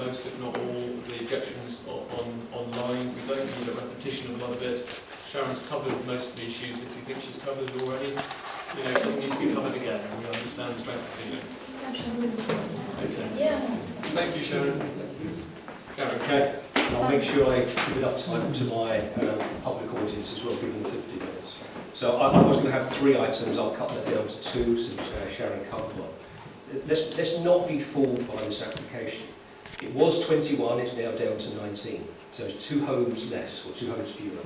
most, if not all, of the objections online. We don't need a repetition of a lot of it. Sharon's covered most of the issues. If you think she's covered already, it doesn't need to be covered again. We understand the strength of feeling. Okay. Yeah. Thank you, Sharon. Gary. Okay. I'll make sure I give enough time to my public audience as well, given the 50 minutes. So I was going to have 3 items. I'll cut that down to 2, since Sharon covered one. Let's not be fooled by this application. It was 21, it's now down to 19. So it's 2 homes less, or 2 homes fewer.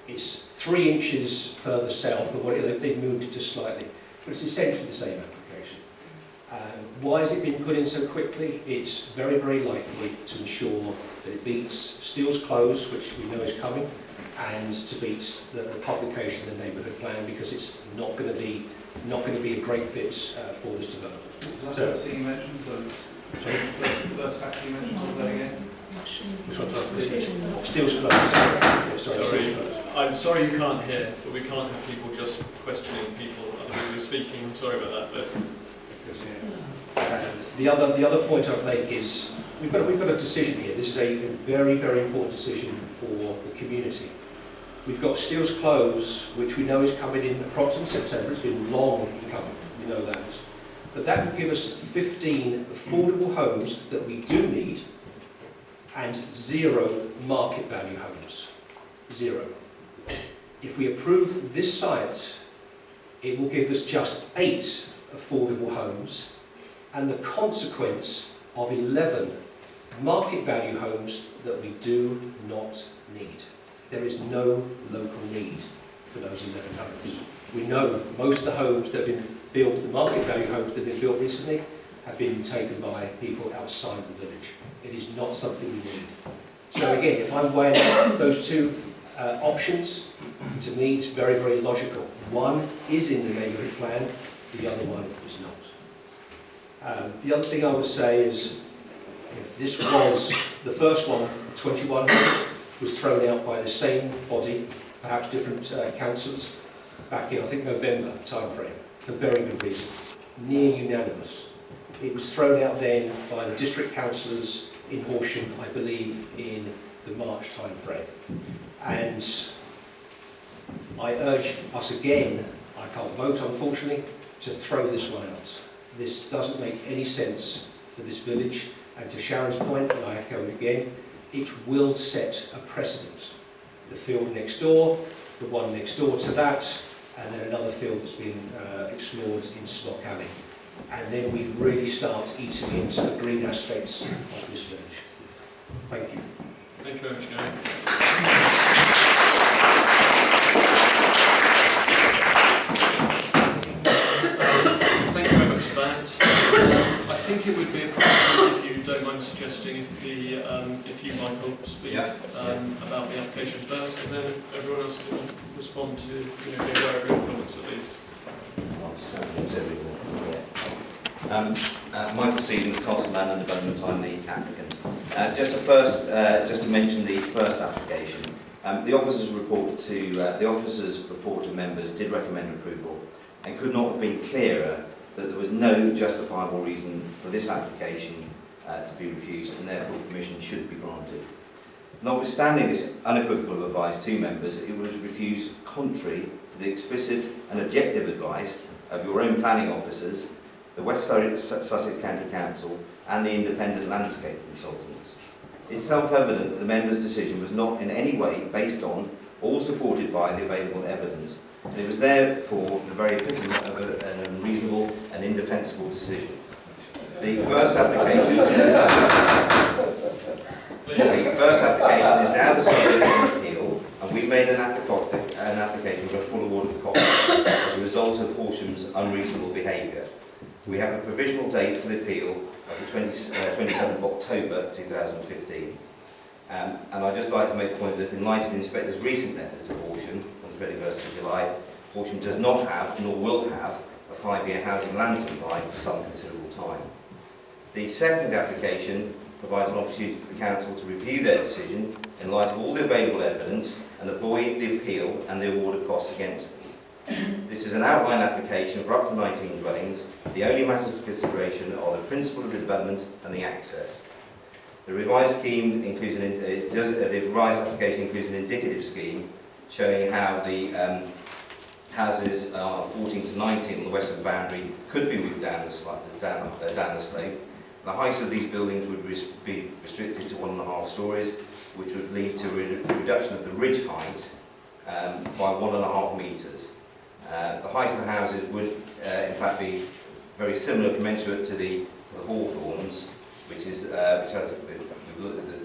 It's 3 inches further south of what they've moved it just slightly, but it's essentially the same application. Why has it been put in so quickly? It's very, very likely to ensure that it beats Steele's Close, which we know is coming, and to beat the publication of the neighbourhood plan, because it's not going to be a great fit for this development. Was that the you mentioned? Sorry? The first factor you mentioned, was that again? Which one's Steele's Close. Yeah, sorry. Steele's Close. I'm sorry you can't hear, but we can't have people just questioning people other people speaking. I'm sorry about that, but the other point I'd make is we've got a decision here. This is a very, very important decision for the community. We've got Steele's Close, which we know is coming in approximately September. It's been long coming, we know that. But that will give us 15 affordable homes that we do need, and 0 market value homes. 0. If we approve this site, it will give us just 8 affordable homes, and the consequence of 11 market value homes that we do not need. There is no local need for those 11 homes. We know most of the homes that have been built, the market value homes that have been built recently, have been taken by people outside the village. It is not something we need. So again, if I'm weighing out those 2 options, to me it's very, very logical. One is in the neighbourhood plan, the other one is not. The other thing I would say is, this was the first one, 21 was thrown out by the same body, perhaps different councillors, back in, I think, November time frame, for very good reason. Near unanimous. It was thrown out then by the district councillors in Horsham, I believe, in the March time frame. And I urge us again, I can't vote unfortunately, to throw this one out. This doesn't make any sense for this village, and to Sharon's point, and I echo it again, it will set a precedent. The field next door, the one next door to that, and then another field that's been explored in Smock Alley. And then we really start eating into the green aspects of this village. Thank you. thank you very much, Gary. Thank you very much for that. I think it would be appropriate, if you don't mind suggesting, if you, Michael, speak about the application first, and then everyone else will respond to, be aware of your comments at least. Michael Stevens, Castle Land and Development. I'm the applicant. Just to mention the first application. The officer's report to members did recommend approval, and could not have been clearer that there was no justifiable reason for this application to be refused, and therefore permission should be granted. Notwithstanding this unequivocal advice to members, it was refused contrary to the explicit and objective advice of your own planning officers, the West Sussex County Council and the independent landscape consultants. It's self-evident that the members' decision was not in any way based on or supported by the available evidence, and it was therefore the very epitome of an unreasonable and indefensible decision. The first application is now the subject of appeal, and we made an application for a full award of costs as a result of Horsham's unreasonable behaviour. We have a provisional date for the appeal of the 27th of October 2015. And I'd just like to make the point that in light of the Inspector's recent letter to Horsham on the 21st of July, Horsham does not have, nor will have, a 5-year housing land supply for some considerable time. The second application provides an opportunity for the Council to review their decision in light of all the available evidence and avoid the appeal and the award of costs against them. This is an outline application for up to 19 dwellings. The only matters of consideration are the principle of the development and the access. The revised scheme includes the revised application includes an indicative scheme showing how the houses 14 to 19 on the western boundary could be moved down the slope. The height of these buildings would be restricted to 1.5 stories, which would lead to a reduction of the ridge height by 1.5 metres. The height of the houses would in fact be very similar, commensurate to the Hawthorns, which has the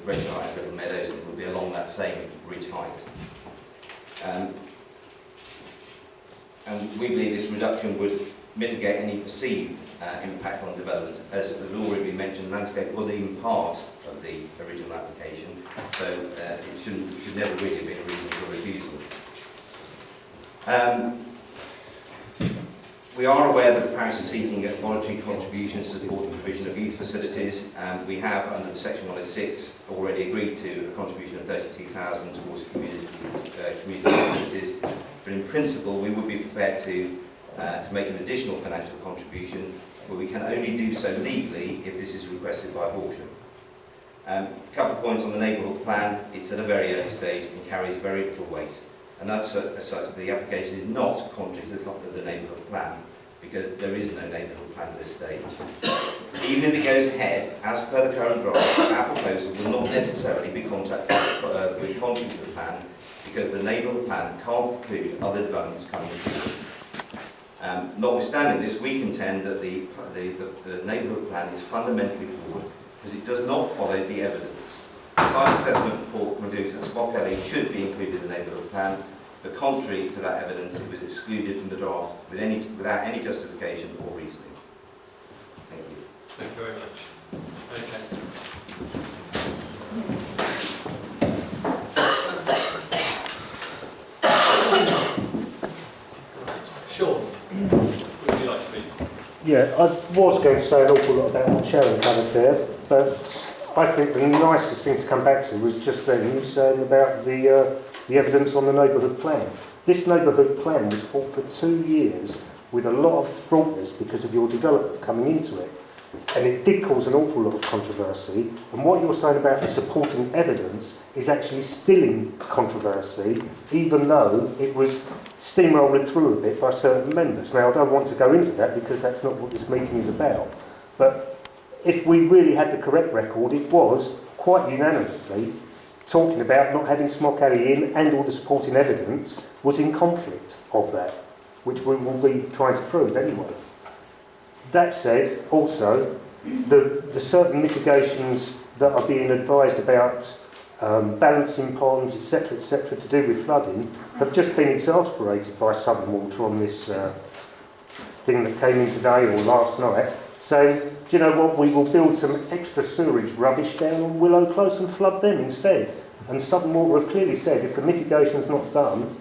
ridge height of Little Meadows, and it would be along that same ridge height. And we believe this reduction would mitigate any perceived impact on development. As has already been mentioned, landscape wasn't even part of the original application, so it should never really have been a reason for refusal. We are aware that the parish is seeking a voluntary contribution to support the provision of youth facilities, and we have, under the Section 106, already agreed to a contribution of £32,000 towards community facilities. But in principle, we would be prepared to make an additional financial contribution, but we can only do so legally if this is requested by Horsham. A couple of points on the neighbourhood plan. It's at a very early stage and carries very little weight. And that's as such, the application is not contrary to the neighbourhood plan, because there is no neighbourhood plan at this stage. Even if it goes ahead, as per the current draft, our proposal will not necessarily be contrary to the plan, because the neighbourhood plan can't include other developments coming forward. Notwithstanding this, we contend that the neighbourhood plan is fundamentally flawed, because it does not follow the evidence. The site assessment report concludes that Smock Alley should be included in the neighbourhood plan, but contrary to that evidence, it was excluded from the draft without any justification or reasoning. Thank you. Thank you very much. Okay. Sean, would you like to speak? Yeah, I was going to say an awful lot about what Sharon covered there, but I think the nicest thing to come back to was just then you saying about the evidence on the neighbourhood plan. This neighbourhood plan was fought for 2 years with a lot of fraudness because of your development coming into it. And it did cause an awful lot of controversy. And what you're saying about the supporting evidence is actually still in controversy, even though it was steamrolled through a bit by certain members. Now, I don't want to go into that because that's not what this meeting is about. But if we really had the correct record, it was quite unanimously talking about not having Smock Alley in, and all the supporting evidence was in conflict of that, which we will be trying to prove anyway. That said, also, the certain mitigations that are being advised about balancing ponds, etc., to do with flooding, have just been exasperated by Southern Water on this thing that came in today or last night, saying, do you know what, we will build some extra sewerage rubbish down on Willow Close and flood them instead. And Southern Water have clearly said, if the mitigation's not done,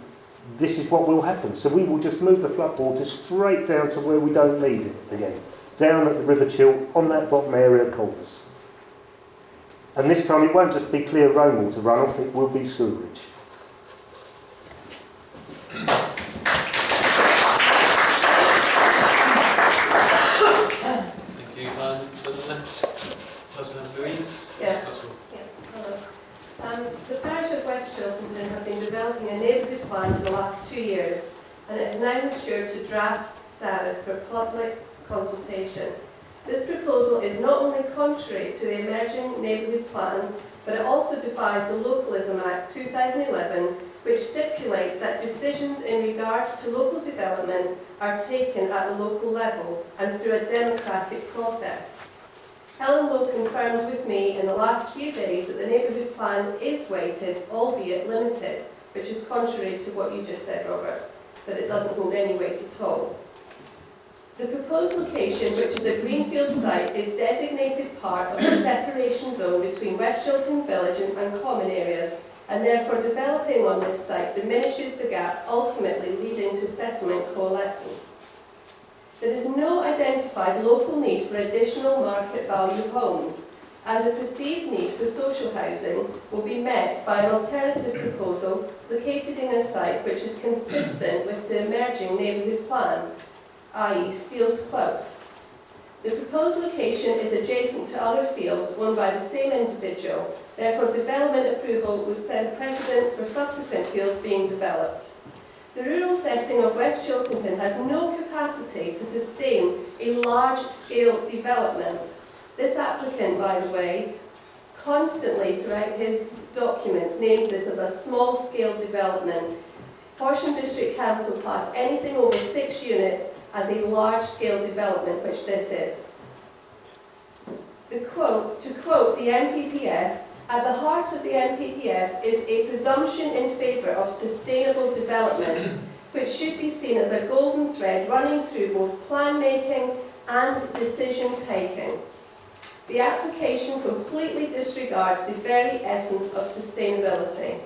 this is what will happen. So we will just move the floodwater straight down to where we don't need it again, down at the River Chilt, on that bottom area course. And this time it won't just be clear rainwater runoff, it will be sewerage. Thank you. To the next person, Louise. Yeah. Discuss all. Hello. The parish of West Chiltington have been developing a neighbourhood plan for the last 2 years, and it is now matured to draft status for public consultation. This proposal is not only contrary to the emerging neighbourhood plan, but it also defies the Localism Act 2011, which stipulates that decisions in regard to local development are taken at the local level and through a democratic process. Helen Lowe confirmed with me in the last few days that the neighbourhood plan is weighted, albeit limited, which is contrary to what you just said, Robert, that it doesn't hold any weight at all. The proposed location, which is a Greenfield site, is designated part of the separation zone between West Chiltington Village and common areas, and therefore developing on this site diminishes the gap, ultimately leading to settlement coalescence. There is no identified local need for additional market value homes, and the perceived need for social housing will be met by an alternative proposal located in a site which is consistent with the emerging neighbourhood plan, i.e. Steele's Close. The proposed location is adjacent to other fields owned by the same individual, therefore development approval would set precedents for subsequent fields being developed. The rural setting of West Chiltington has no capacity to sustain a large-scale development. This applicant, by the way, constantly throughout his documents names this as a small-scale development. Horsham District Council class anything over 6 units as a large-scale development, which this is. To quote the NPPF, at the heart of the NPPF is a presumption in favour of sustainable development, which should be seen as a golden thread running through both plan-making and decision-taking. The application completely disregards the very essence of sustainability.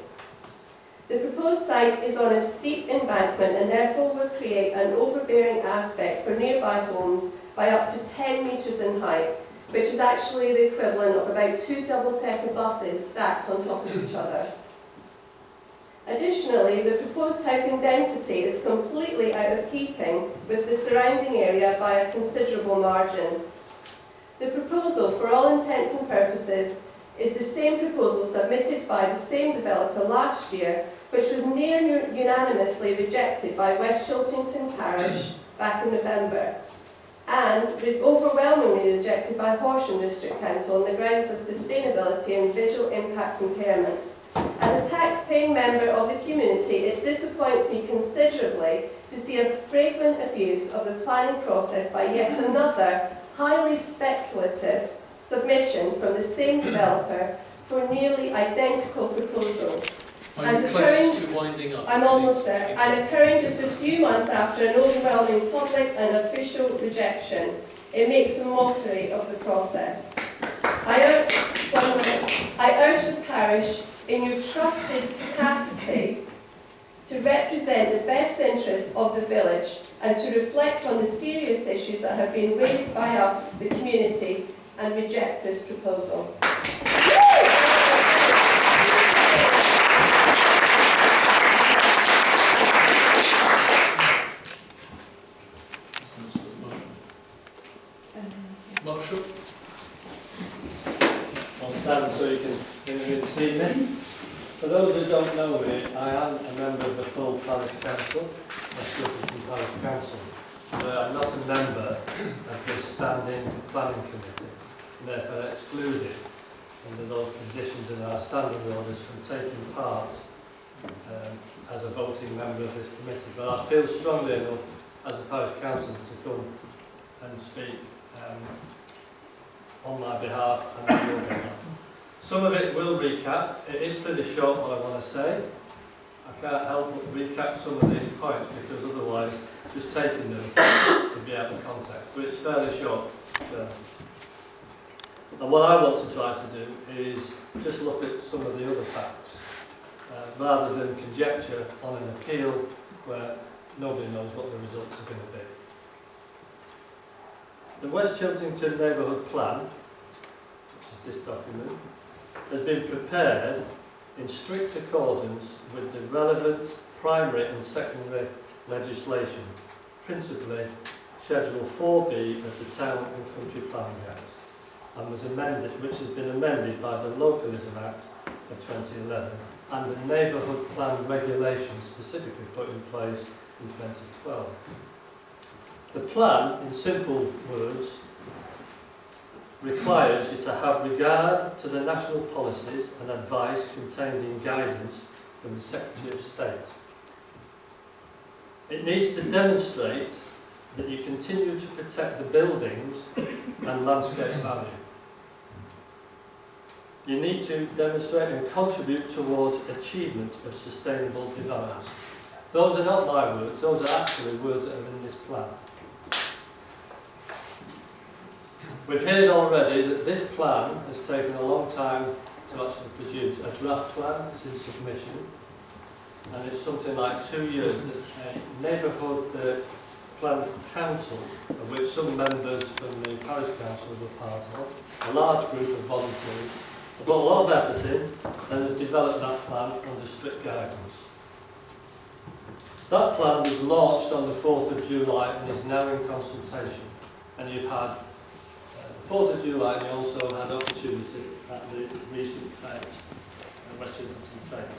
The proposed site is on a steep embankment and therefore will create an overbearing aspect for nearby homes by up to 10 metres in height, which is actually the equivalent of about 2 double-decker buses stacked on top of each other. Additionally, the proposed housing density is completely out of keeping with the surrounding area by a considerable margin. The proposal, for all intents and purposes, is the same proposal submitted by the same developer last year, which was near unanimously rejected by West Chiltington Parish back in November, and overwhelmingly rejected by Horsham District Council on the grounds of sustainability and visual impact impairment. As a tax-paying member of the community, it disappoints me considerably to see a flagrant abuse of the planning process by yet another highly speculative submission from the same developer for nearly identical proposal. And close to winding up. I'm almost there. And occurring just a few months after an overwhelming public and official rejection. It makes a mockery of the process. I urge the parish, in your trusted capacity, to represent the best interests of the village and to reflect on the serious issues that have been raised by us, the community, and reject this proposal. Marshall? I'll stand so you can hear me this evening. For those who don't know me, I am a member of the full Parish Council, West Chiltington Parish Council, but I'm not a member of the Standing Planning Committee, and therefore excluded under those conditions in our standing orders from taking part as a voting member of this committee. But I feel strongly enough as the Parish Council to come and speak on my behalf and on your behalf. Some of it will recap. It is pretty short what I want to say. I can't help but recap some of these points because otherwise just taking them would be out of context. But it's fairly short. And what I want to try to do is just look at some of the other facts rather than conjecture on an appeal where nobody knows what the results are going to be. The West Chiltington Neighbourhood Plan, which is this document, has been prepared in strict accordance with the relevant primary and secondary legislation, principally Schedule 4B of the Town and Country Planning Act, and was amended, which has been amended by the Localism Act of 2011 and the Neighbourhood Plan Regulations specifically put in place in 2012. The plan, in simple words, requires you to have regard to the national policies and advice contained in guidance from the Secretary of State. It needs to demonstrate that you continue to protect the buildings and landscape value. You need to demonstrate and contribute towards achievement of sustainable development. Those are not my words, those are actually words that are in this plan. We've heard already that this plan has taken a long time to actually produce. A draft plan is in submission, and it's something like 2 years that a neighbourhood plan council, of which some members from the parish council were part of, a large group of volunteers, have put a lot of effort in and have developed that plan under strict guidance. That plan was launched on the 4th of July and is now in consultation, and you've had 4th of July, they also had opportunity at the recent fete, West Chiltington fete.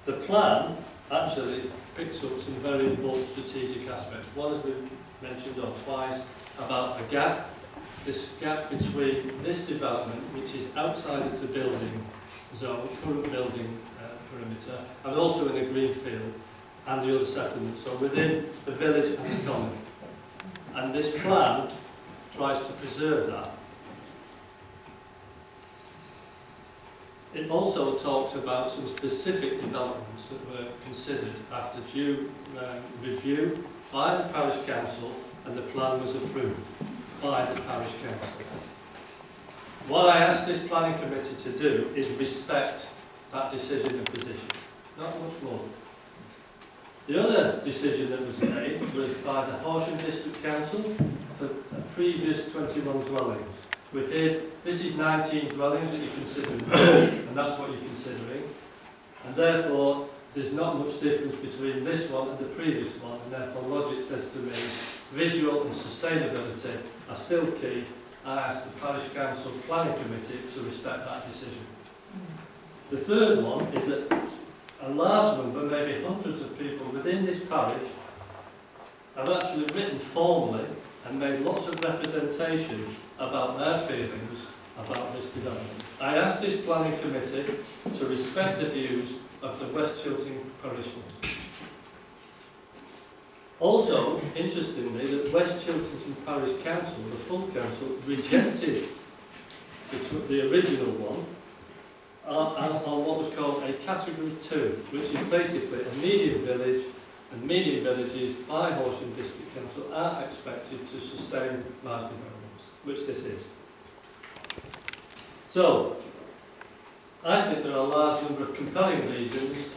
The plan actually picks up some very important strategic aspects. One has been mentioned or twice about a gap, this gap between this development, which is outside of the building zone, current building perimeter, and also in the Greenfield and the other settlements, so within the village and the common. And this plan tries to preserve that. It also talks about some specific developments that were considered after due review by the Parish Council, and the plan was approved by the Parish Council. What I asked this planning committee to do is respect that decision and position, not much more. The other decision that was made was by the Horsham District Council for a previous 21 dwellings. With here, this is 19 dwellings that you're considering, and that's what you're considering. And therefore, there's not much difference between this one and the previous one, and therefore logic says to me, visual and sustainability are still key. I ask the Parish Council Planning Committee to respect that decision. The third one is that a large number, maybe hundreds of people within this parish have actually written formally and made lots of representation about their feelings about this development. I asked this planning committee to respect the views of the West Chiltington parishioners. Also, interestingly, the West Chiltington Parish Council, the full council, rejected the original one on what was called a Category 2, which is basically a medium village, and medium villages by Horsham District Council are expected to sustain large developments, which this is. So, I think there are a large number of compelling reasons.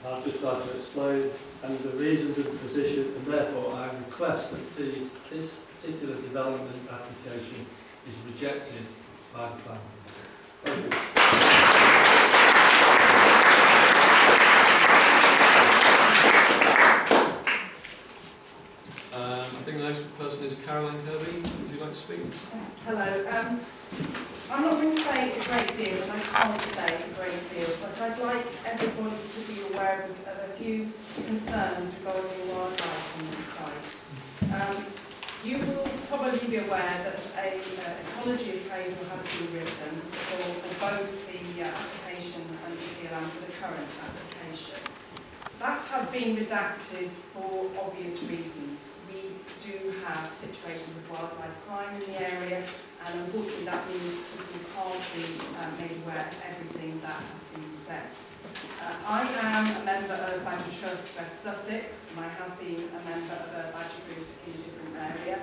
I'll just try to explain, and the reasons of the position, and therefore I request that this particular development application is rejected by the planning. Thank you. I think the next person is Caroline Kirby. Would you like to speak? Hello. I'm not going to say a great deal, and I can't say a great deal, but I'd like everybody to be aware of a few concerns regarding wildlife on this site. You will probably be aware that an ecology appraisal has been written for both the application and the appeal and for the current application. That has been redacted for obvious reasons. We do have situations of wildlife crime in the area, and unfortunately that means people can't be made aware of everything that has been said. I am a member of Badger Trust West Sussex, and I have been a member of a badger group in a different area.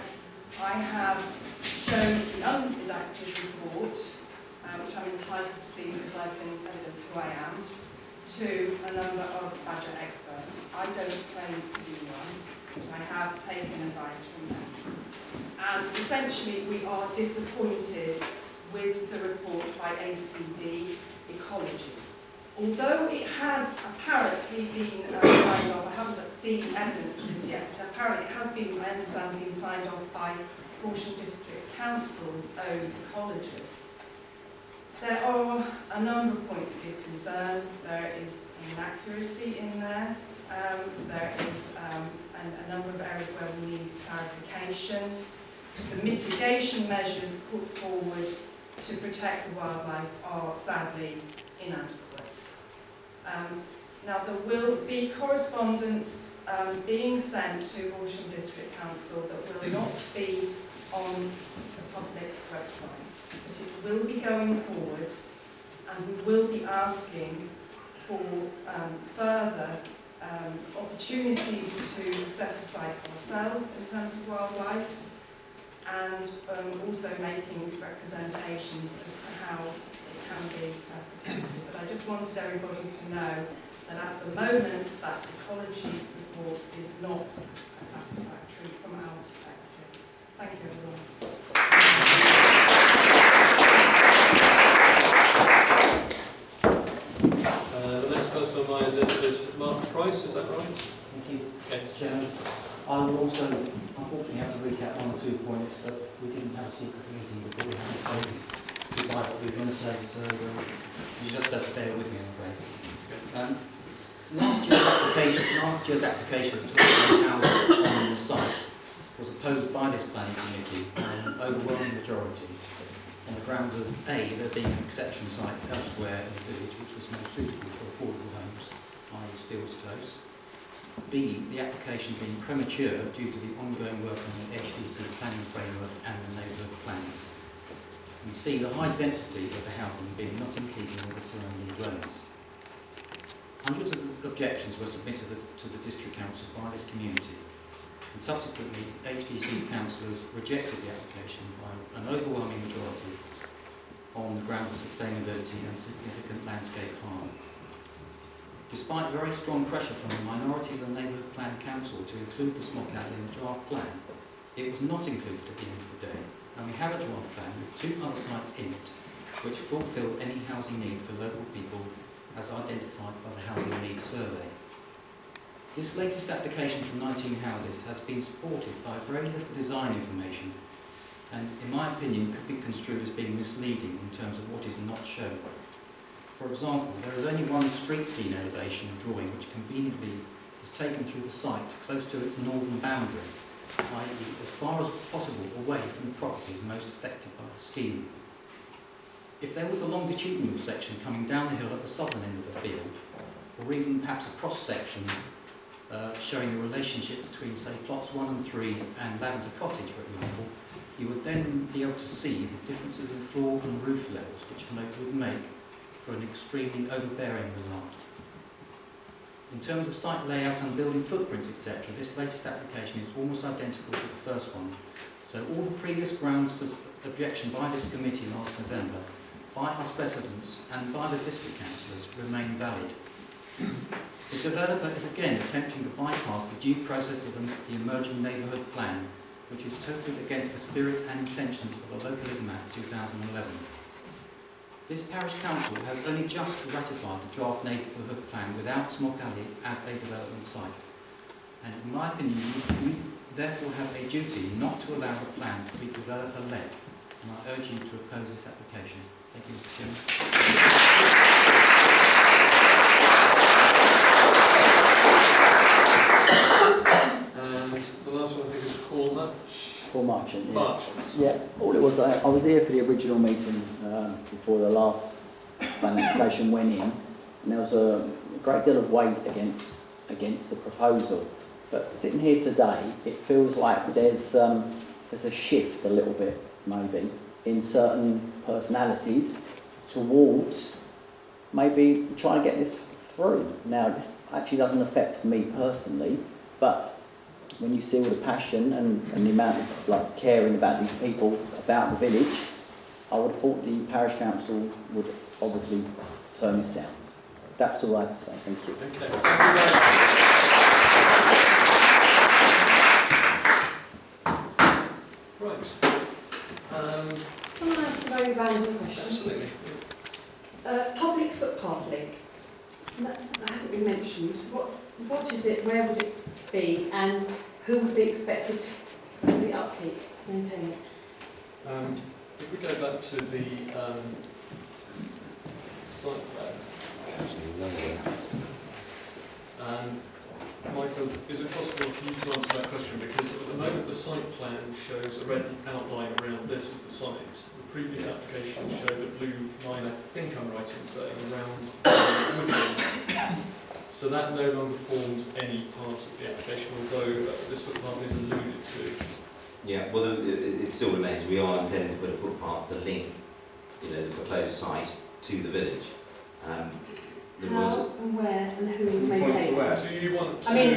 I have shown the unredacted report, which I'm entitled to see because I can evidence who I am, to a number of badger experts. I don't claim to be one, but I have taken advice from them. And essentially we are disappointed with the report by ACD Ecology. Although it has apparently been signed off, I haven't seen evidence of this yet, but apparently it has been, I understand, been signed off by Horsham District Council's own ecologist. There are a number of points that give concern. There is inaccuracy in there. There is a number of areas where we need clarification. The mitigation measures put forward to protect the wildlife are sadly inadequate. Now there will be correspondence being sent to Horsham District Council that will not be on the public website, but it will be going forward, and we will be asking for further opportunities to assess the site ourselves in terms of wildlife, and also making representations as to how it can be protected. But I just wanted everybody to know that at the moment that ecology report is not satisfactory from our perspective. Thank you, everyone. The next person on my list is Mark Price, is that right? Thank you, Okay. Chairman. I will also unfortunately have to recap 1 or 2 points, but we didn't have a secret meeting before we had to decide what we were going to say, so you just have to bear with me, I'm afraid. Last year's application for 21 houses on the site was opposed by this planning committee by an overwhelming majority on the grounds of A, there being an exception site elsewhere in the village which was more suitable for affordable homes, i.e. Steels Close. B, the application being premature due to the ongoing work on the HDC planning framework and the neighbourhood planning. And C, the high density of the housing being not in keeping with the surrounding dwellings. Hundreds of objections were submitted to the District Council by this community, and subsequently HDC's councillors rejected the application by an overwhelming majority on the grounds of sustainability and significant landscape harm. Despite very strong pressure from the minority of the Neighbourhood Plan Council to include the Smock Alley in the draft plan, it was not included at the end of the day, and we have a draft plan with 2 other sites in it which fulfil any housing need for local people as identified by the Housing Needs Survey. This latest application from 19 houses has been supported by very little design information and, in my opinion, could be construed as being misleading in terms of what is not shown. For example, there is only one street scene elevation drawing which conveniently is taken through the site close to its northern boundary, i.e. as far as possible away from the properties most affected by the scheme. If there was a longitudinal section coming down the hill at the southern end of the field, or even perhaps a cross-section showing the relationship between, say, plots 1 and 3 and Lavender Cottage, for example, you would then be able to see the differences in floor and roof levels, which would make for an extremely overbearing result. In terms of site layout and building footprints, etc., this latest application is almost identical to the first one, so all the previous grounds for objection by this committee last November, by us residents and by the district councillors remain valid. The developer is again attempting to bypass the due process of the emerging neighbourhood plan, which is totally against the spirit and intentions of the Localism Act 2011. This parish council has only just ratified the draft neighbourhood plan without Smock Alley as a development site. And in my opinion, we therefore have a duty not to allow the plan to be developer-led, and I urge you to oppose this application. Thank you, Mr. Chairman. And the last one I think is Paul Marchant. March. Yeah, all it was, I was here for the original meeting before the last plan application went in, and there was a great deal of weight against the proposal. But sitting here today, it feels like there's a shift a little bit, maybe, in certain personalities towards maybe trying to get this through. Now, this actually doesn't affect me personally, but when you see all the passion and the amount of caring about these people, about the village, I would have thought the parish council would obviously turn this down. That's all I had to say. Thank you. Okay. Right. Can I ask a very random question? Absolutely. Public footpath link. That hasn't been mentioned. What is it? Where would it be? And who would be expected to do the upkeep, maintain it? If we go back to the site plan. Michael, is it possible for you to answer that question? Because at the moment the site plan shows a red outline around this as the site. The previous application showed a blue line, I think I'm right in saying, around woodland. So that no longer forms any part of the application, although this footpath is alluded to. Yeah, well, it still remains. We are intending to put a footpath to link, the proposed site to the village. How and where and who will maintain it? Do you want to... I mean,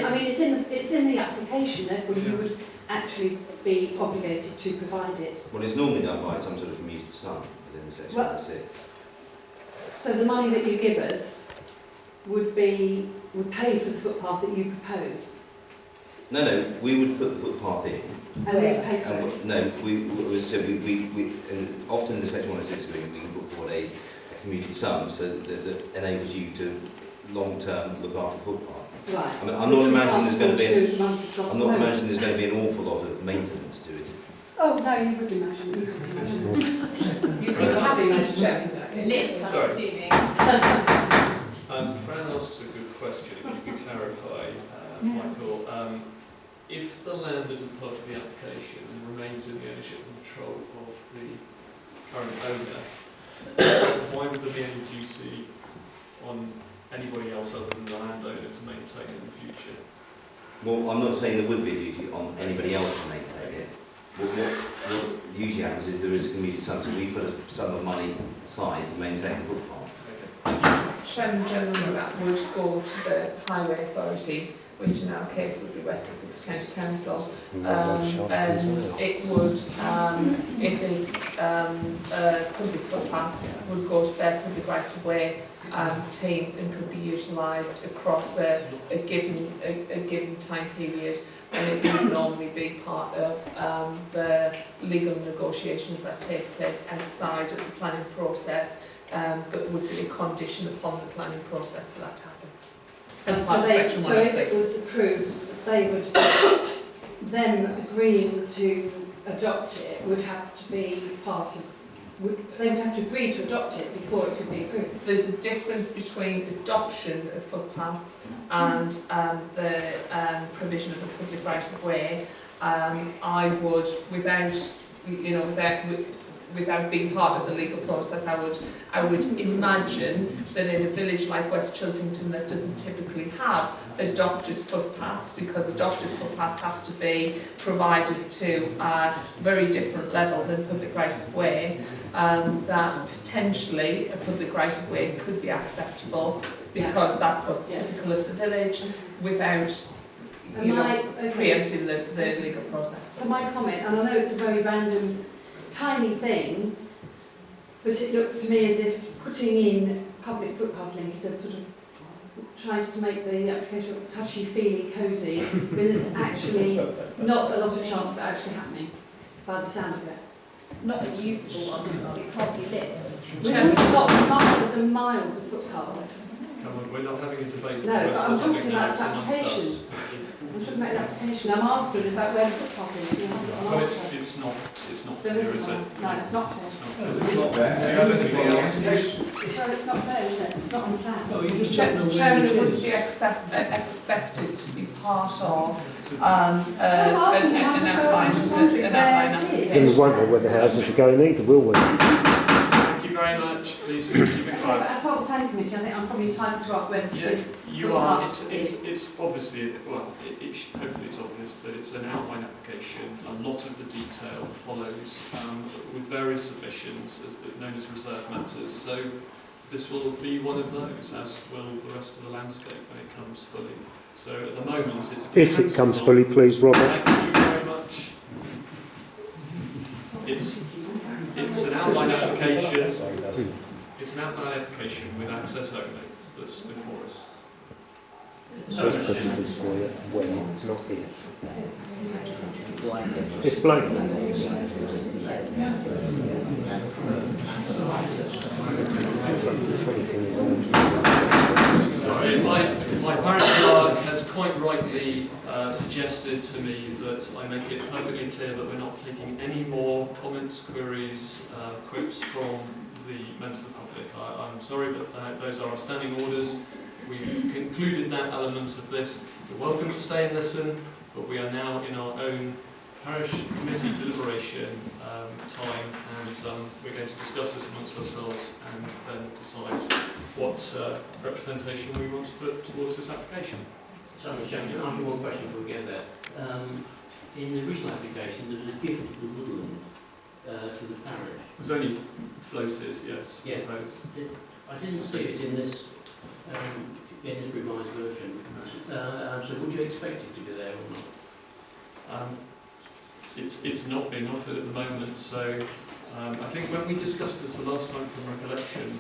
it's in the application. Therefore, you would actually be obligated to provide it. Well, it's normally done by some sort of commuted sum within the section 6. So the money that you give us would pay for the footpath that you propose. No, we would put the footpath in. And we would pay for it. No, and often in the section 106 agreement we can put forward a commuted sum so that enables you to long-term look after the footpath. Right. I mean, I'm not imagining there's going to be. I'm I'm not imagining there's going to be an awful lot of maintenance to it. Oh, no, you would imagine. You would imagine. You would have imagined. Lit, I'm Sorry. assuming. Fran asks a good question, if you could clarify, Michael. If the land isn't part of the application and remains in the ownership and control of the current owner, why would there be any duty on anybody else other than the landowner to maintain in the future? Well, I'm not saying there would be a duty on anybody else to maintain it. What usually happens is there is a community sum, so we put a sum of money aside to maintain the footpath. Chairman General, that would go to the Highway Authority, which in our case would be West Sussex County Council, and it would, if it's a public footpath, would go to their public rights of way team and could be utilised across a given time period, and it would normally be part of the legal negotiations that take place outside of the planning process, but would be a condition upon the planning process for that to happen. As part of Section 106. So if it was approved, they would, them agreeing to adopt it would have to be part of, they would have to agree to adopt it before it could be approved. There's a difference between adoption of footpaths and the provision of a public right of way. I would, without being part of the legal process, I would imagine that in a village like West Chiltington that doesn't typically have adopted footpaths, because adopted footpaths have to be provided to a very different level than public rights of way, that potentially a public right of way could be acceptable because that's what's typical of the village without preempting the legal process. So my comment, and I know it's a very random tiny thing, but it looks to me as if putting in public footpath link is a sort of tries to make the application touchy-feely, cosy, when there's actually not a lot of chance of it actually happening, by the sound of it. Not a usable one, it can't be lit. We have got miles and miles of footpaths. Come on, we're not having a debate. No, but I'm talking about this this application. I'm talking about the application. I'm asking about where the footpath is. You haven't got an Well, answer. it's not There here, is isn't it? one. No, it's not there. It's not there. Do you have anything else? Well, it's not there, is it? It's not on the plan. No, you just don't know where Chairman, it it would is. be expected to be part of I'm asking, I'm just wondering an where outline it is. Then we won't know where the houses are going either, will we? Thank you very much. Please keep it As quiet. part of the planning committee, I think I'm probably entitled to ask where Yes, this you are. footpath is. It's obviously, well, hopefully it's obvious that it's an outline application. A lot of the detail follows with various submissions known as reserved matters. So this will be one of those, as will the rest of the landscape when it comes fully. So at the moment, it's the If it comes council- fully, please, Robert. Thank you very much. It's an outline application. It's an outline application with access only that's before us. So it's put in this for you, when, not if. It's blank. Sorry, my parish clerk has quite rightly suggested to me that I make it perfectly clear that we're not taking any more comments, queries, quips from the members of the public. I'm sorry, but those are our standing orders. We've concluded that element of this. You're welcome to stay and listen, but we are now in our own parish committee deliberation time, and we're going to discuss this amongst ourselves and then decide what representation we want to put towards this application. Sorry, Chairman, can I ask you one question before we get there? In the original application, there was a gift of the woodland to the parish. It was only floated, yes, Yeah. proposed. I didn't see it in this revised version. So would you expect it to be there or not? It's not being offered at the moment, so I think when we discussed this the last time from recollection,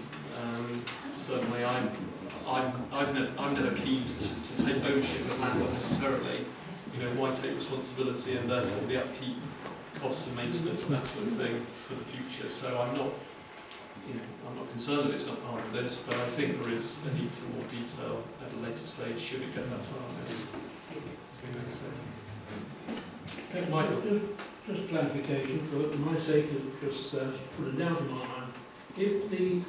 certainly I'm never keen to take ownership of land unnecessarily. You know, why take responsibility and therefore the upkeep, costs and maintenance and that sort of thing for the future. So I'm not I'm not concerned that it's not part of this, but I think there is a need for more detail at a later stage, should it get that far. Michael? Just clarification, for my sake, because put a doubt in my mind. If the